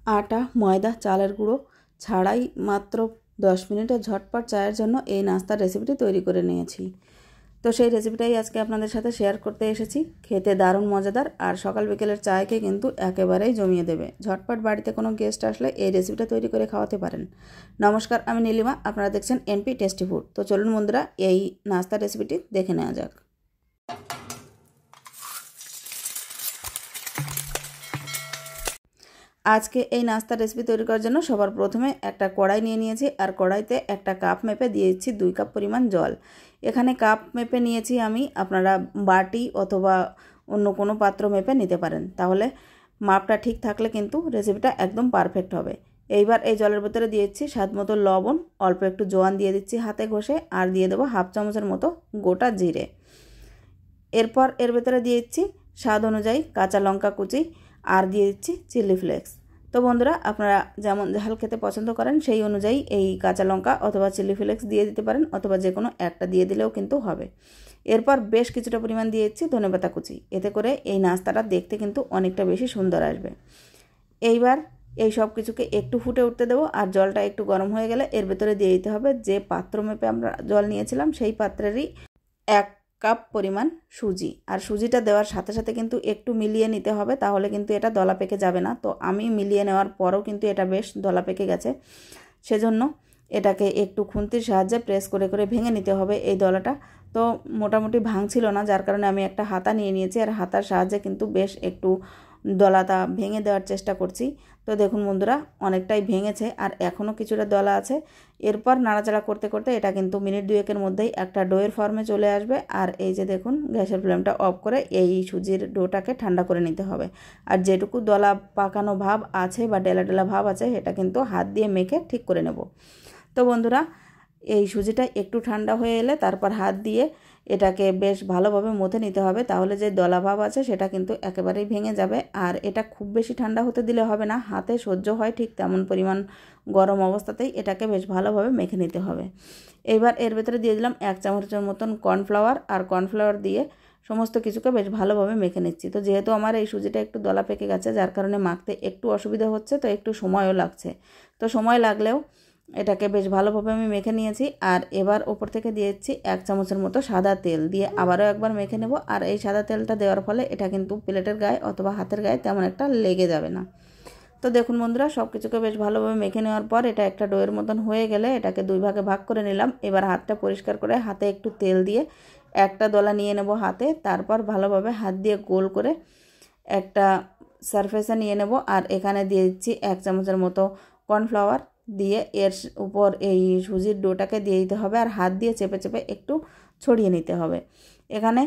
আটা, ময়দা, চালের গুঁড়ো ছাড়াই মাত্র 10 মিনিটে ঝটপট চায়ের জন্য এই নাস্তার রেসিপিটি তৈরি করে নিয়েছি। তো সেই রেসিপিটাই আজকে আপনাদের সাথে শেয়ার করতে এসেছি। খেতে দারুণ মজাদার আর সকাল বিকেলের চায়কে কিন্তু একেবারেই জমিয়ে দেবে। ঝটপট বাড়িতে কোনো গেস্ট আসলে এই রেসিপিটা তৈরি করে খাওয়াতে পারেন। নমস্কার, আমি নীলিমা, আপনারা দেখছেন এনপি টেস্টি ফুড। তো চলুন বন্ধুরা, এই নাস্তার রেসিপিটি দেখে নেওয়া যাক। আজকে এই নাস্তার রেসিপি তৈরি করার জন্য সবার প্রথমে একটা কড়াই নিয়ে নিয়েছি, আর কড়াইতে একটা কাপ মেপে দিয়েছি 2 কাপ পরিমাণ জল। এখানে কাপ মেপে নিয়েছি আমি, আপনারা বাটি অথবা অন্য কোনো পাত্র মেপে নিতে পারেন, তাহলে মাপটা ঠিক থাকলে কিন্তু রেসিপিটা একদম পারফেক্ট হবে। এইবার এই জলের ভিতরে দিয়েছি স্বাদ মতো লবণ, অল্প একটু জোয়ান দিয়ে দিচ্ছি হাতে ঘষে, আর দিয়ে দেবো হাফ চামচের মতো গোটা জিরে। এরপর এর ভেতরে দিয়ে দিচ্ছি স্বাদ অনুযায়ী কাঁচা লঙ্কা কুচি, আর দিয়ে দিচ্ছি চিলি ফ্লেক্স। তো বন্ধুরা, আপনারা যেমন ঝাল খেতে পছন্দ করেন সেই অনুযায়ী এই কাঁচা লঙ্কা অথবা চিলি ফ্লেক্স দিয়ে দিতে পারেন, অথবা যে কোনো একটা দিয়ে দিলেও কিন্তু হবে। এরপর বেশ কিছুটা পরিমাণ দিয়ে দিচ্ছি ধনেপাতা কুচি, এতে করে এই নাস্তাটা দেখতে কিন্তু অনেকটা বেশি সুন্দর আসবে। এইবার এই সব কিছুকে একটু ফুটে উঠতে দেবো, আর জলটা একটু গরম হয়ে গেলে এর ভেতরে দিয়ে দিতে হবে যে পাত্র মেপে আমরা জল নিয়েছিলাম সেই পাত্রেরই 1 কাপ পরিমাণ সুজি। আর সুজিটা দেওয়ার সাথে সাথে কিন্তু একটু মিলিয়ে নিতে হবে, তাহলে কিন্তু এটা দলা পেকে যাবে না। তো আমি মিলিয়ে নেওয়ার পরও কিন্তু এটা বেশ দলা পেকে গেছে, সেজন্য এটাকে একটু খুন্তির সাহায্যে প্রেস করে করে ভেঙে নিতে হবে এই দলাটা। তো মোটামুটি ভাঙছিল না, যার কারণে আমি একটা হাতা নিয়ে নিয়েছি, আর হাতার সাহায্যে কিন্তু বেশ একটু দলাটা ভেঙে দেওয়ার চেষ্টা করছি। তো দেখুন বন্ধুরা, অনেকটাই ভেঙেছে আর এখনও কিছুটা দলা আছে। এরপর নাড়াচাড়া করতে করতে এটা কিন্তু মিনিট 2-এর মধ্যেই একটা ডোয়ের ফর্মে চলে আসবে। আর এই যে দেখুন, গ্যাসের ফ্লেমটা অফ করে এই সুজির ডোটাকে ঠান্ডা করে নিতে হবে। আর যেটুকু দলা পাকানো ভাব আছে বা ডেলা ডেলা ভাব আছে, এটা কিন্তু হাত দিয়ে মেখে ঠিক করে নেব। তো বন্ধুরা, এই সুজিটা একটু ঠান্ডা হয়ে এলে তারপর হাত দিয়ে এটাকে বেশ ভালোভাবে মথে নিতে হবে, তাহলে যে দলা ভাব আছে সেটা কিন্তু একেবারেই ভেঙে যাবে। আর এটা খুব বেশি ঠান্ডা হতে দিলে হবে না, হাতে সহ্য হয় ঠিক তেমন পরিমাণ গরম অবস্থাতেই এটাকে বেশ ভালোভাবে মেখে নিতে হবে। এবার এর ভেতরে দিয়ে দিলাম 1 চামচের মতন কর্নফ্লাওয়ার, আর কর্নফ্লাওয়ার দিয়ে সমস্ত কিছুকে বেশ ভালোভাবে মেখে নিচ্ছি। তো যেহেতু আমার এই সুজিটা একটু দলা পেকে গেছে, যার কারণে মাখতে একটু অসুবিধা হচ্ছে, তো একটু সময়ও লাগছে। তো সময় লাগলেও এটাকে বেশ ভালোভাবে আমি মেখে নিয়েছি। আর এবার ওপর থেকে দিয়ে দিচ্ছি 1 চামচের মতো সাদা তেল, দিয়ে আবারও একবার মেখে নেব। আর এই সাদা তেলটা দেওয়ার ফলে এটা কিন্তু প্লেটের গায়ে অথবা হাতের গায়ে তেমন একটা লেগে যাবে না। তো দেখুন বন্ধুরা, সব কিছুকে বেশ ভালোভাবে মেখে নেওয়ার পর এটা একটা ডোয়ের মতন হয়ে গেলে এটাকে 2 ভাগে ভাগ করে নিলাম। এবার হাতটা পরিষ্কার করে হাতে একটু তেল দিয়ে একটা দলা নিয়ে নেব হাতে, তারপর ভালোভাবে হাত দিয়ে গোল করে একটা সারফেসে নিয়ে নেব। আর এখানে দিয়ে দিচ্ছি 1 চামচের মতো কর্নফ্লাওয়ার, দিয়ে এর উপর এই সুজির ডোটাকে দিয়ে দিতে হবে, আর হাত দিয়ে চেপে চেপে একটু ছড়িয়ে নিতে হবে। এখানে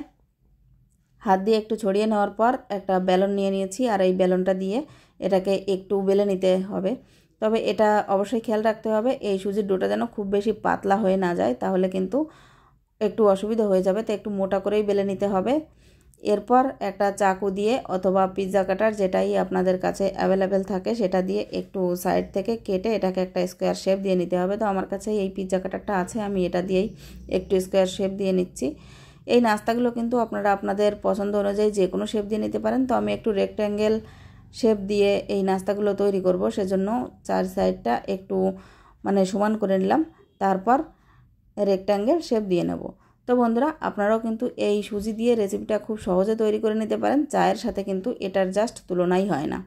হাত দিয়ে একটু ছড়িয়ে নেওয়ার পর একটা বেলন নিয়ে নিয়েছি, আর এই বেলনটা দিয়ে এটাকে একটু বেলে নিতে হবে। তবে এটা অবশ্যই খেয়াল রাখতে হবে এই সুজির ডোটা যেন খুব বেশি পাতলা হয়ে না যায়, তাহলে কিন্তু একটু অসুবিধা হয়ে যাবে। তো একটু মোটা করেই বেলে নিতে হবে। এরপর একটা চাকু দিয়ে অথবা পিৎজা কাটার, যেটাই আপনাদের কাছে অ্যাভেলেবেল থাকে সেটা দিয়ে একটু সাইড থেকে কেটে এটাকে একটা স্কোয়ার শেপ দিয়ে নিতে হবে। তো আমার কাছে এই পিৎজা কাটারটা আছে, আমি এটা দিয়েই একটু স্কোয়ার শেপ দিয়ে নিচ্ছি। এই নাস্তাগুলো কিন্তু আপনারা আপনাদের পছন্দ অনুযায়ী যে কোনো শেপ দিয়ে নিতে পারেন। তো আমি একটু রেক্ট্যাঙ্গেল শেপ দিয়ে এই নাস্তাগুলো তৈরি করব, সেজন্য 4 সাইডটা একটু সমান করে নিলাম, তারপর রেক্ট্যাঙ্গেল শেপ দিয়ে নেব। তো বন্ধুরা, আপনারাও কিন্তু এই সুজি দিয়ে রেসিপিটা খুব সহজে তৈরি করে নিতে পারেন। চায়ের সাথে কিন্তু এটার জাস্ট তুলনাই হয় না,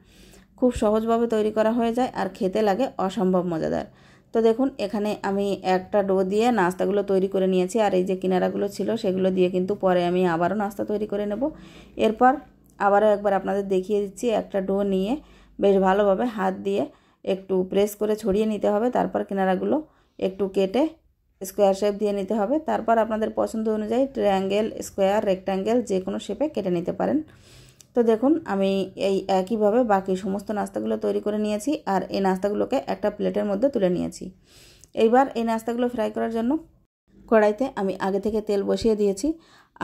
খুব সহজভাবে তৈরি করা হয়ে যায় আর খেতে লাগে অসম্ভব মজাদার। তো দেখুন, এখানে আমি একটা ডো দিয়ে নাস্তাগুলো তৈরি করে নিয়েছি, আর এই যে কিনারাগুলো ছিল সেগুলো দিয়ে কিন্তু পরে আমি আবারও নাস্তা তৈরি করে নেব। এরপর আবারও একবার আপনাদের দেখিয়ে দিচ্ছি, একটা ডো নিয়ে বেশ ভালোভাবে হাত দিয়ে একটু প্রেস করে ছড়িয়ে নিতে হবে, তারপর কিনারাগুলো একটু কেটে স্কোয়ার শেপ দিয়ে নিতে হবে। তারপর আপনাদের পছন্দ অনুযায়ী ট্রায়াঙ্গেল, স্কোয়ার, রেক্ট্যাঙ্গেল যে কোনো শেপে কেটে নিতে পারেন। তো দেখুন, আমি এই একইভাবে বাকি সমস্ত নাস্তাগুলো তৈরি করে নিয়েছি, আর এই নাস্তাগুলোকে একটা প্লেটের মধ্যে তুলে নিয়েছি। এইবার এই নাস্তাগুলো ফ্রাই করার জন্য কড়াইতে আমি আগে থেকে তেল বসিয়ে দিয়েছি,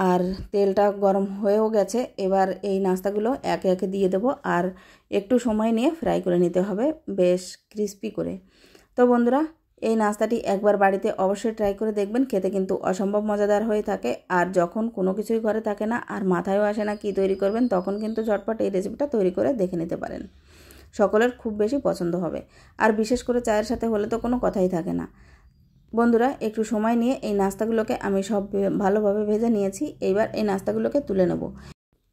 আর তেলটা গরম হয়েও গেছে। এবার এই নাস্তাগুলো একে একে দিয়ে দেবো, আর একটু সময় নিয়ে ফ্রাই করে নিতে হবে বেশ ক্রিস্পি করে। তো বন্ধুরা, এই নাস্তাটি একবার বাড়িতে অবশ্যই ট্রাই করে দেখবেন, খেতে কিন্তু অসম্ভব মজাদার হয়ে থাকে। আর যখন কোনো কিছুই ঘরে থাকে না আর মাথায়ও আসে না কী তৈরি করবেন, তখন কিন্তু ঝটপট এই রেসিপিটা তৈরি করে দেখে নিতে পারেন। সকলের খুব বেশি পছন্দ হবে। আর বিশেষ করে চায়ের সাথে হলে তো কোনো কথাই থাকে না। বন্ধুরা, একটু সময় নিয়ে এই নাস্তাগুলোকে আমি সব ভালোভাবে ভেজে নিয়েছি। এইবার এই নাস্তাগুলোকে তুলে নেব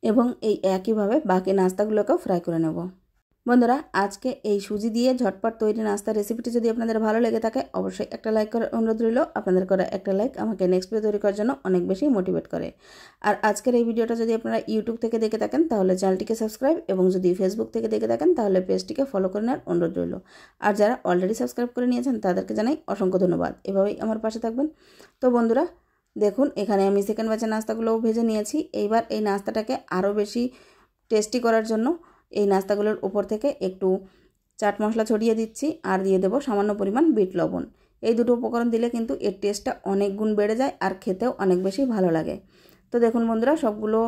এবং এই একইভাবে বাকি নাস্তাগুলোকেও ফ্রাই করে নেব। বন্ধুরা, আজকে এই সুজি দিয়ে ঝটপট তৈরি নাস্তা রেসিপিটি যদি আপনাদের ভালো লেগে থাকে অবশ্যই একটা লাইক করার অনুরোধ রইল। আপনাদের করা একটা লাইক আমাকে নেক্সট ভিডিও তৈরি করার জন্য অনেক বেশি মোটিভেট করে। আর আজকের এই ভিডিওটা যদি আপনারা ইউটিউব থেকে দেখে থাকেন তাহলে চ্যানেলটিকে সাবস্ক্রাইব, এবং যদি ফেসবুক থেকে দেখে থাকেন তাহলে পেজটিকে ফলো করে নেওয়ার অনুরোধ রইল। আর যারা অলরেডি সাবস্ক্রাইব করে নিয়েছেন তাদেরকে জানাই অসংখ্য ধন্যবাদ। এভাবেই আমার পাশে থাকবেন। তো বন্ধুরা দেখুন, এখানে আমি সেকেন্ড ব্যাচের নাস্তাগুলোও ভেজে নিয়েছি। এইবার এই নাস্তাটাকে আরও বেশি টেস্টি করার জন্য এই নাস্তাগুলোর উপর থেকে একটু চাট মশলা ছড়িয়ে দিচ্ছি আর দিয়ে দেবো সামান্য পরিমাণ বিট লবণ। এই দুটো উপকরণ দিলে কিন্তু এর টেস্টটা অনেক গুণ বেড়ে যায় আর খেতেও অনেক বেশি ভালো লাগে। তো দেখুন বন্ধুরা, সবগুলো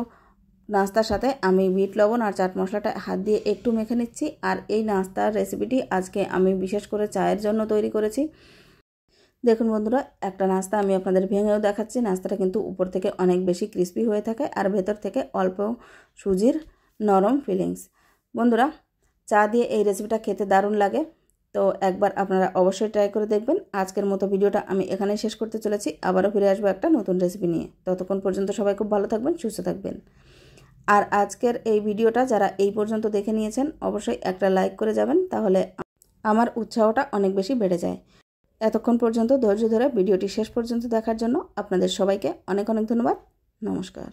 নাস্তার সাথে আমি বিট লবণ আর চাট মশলাটা হাত দিয়ে একটু মেখে নিচ্ছি। আর এই নাস্তার রেসিপিটি আজকে আমি বিশেষ করে চায়ের জন্য তৈরি করেছি। দেখুন বন্ধুরা, একটা নাস্তা আমি আপনাদের ভেঙেও দেখাচ্ছি। নাস্তাটা কিন্তু উপর থেকে অনেক বেশি ক্রিস্পি হয়ে থাকে আর ভেতর থেকে অল্প সুজির নরম ফিলিংস। বন্ধুরা, চা দিয়ে এই রেসিপিটা খেতে দারুণ লাগে। তো একবার আপনারা অবশ্যই ট্রাই করে দেখবেন। আজকের মতো ভিডিওটা আমি এখানেই শেষ করতে চলেছি। আবারও ফিরে আসবো একটা নতুন রেসিপি নিয়ে। ততক্ষণ পর্যন্ত সবাই খুব ভালো থাকবেন, সুস্থ থাকবেন। আর আজকের এই ভিডিওটা যারা এই পর্যন্ত দেখে নিয়েছেন অবশ্যই একটা লাইক করে যাবেন, তাহলে আমার উৎসাহটা অনেক বেশি বেড়ে যায়। এতক্ষণ পর্যন্ত ধৈর্য ধরে ভিডিওটি শেষ পর্যন্ত দেখার জন্য আপনাদের সবাইকে অনেক অনেক ধন্যবাদ। নমস্কার।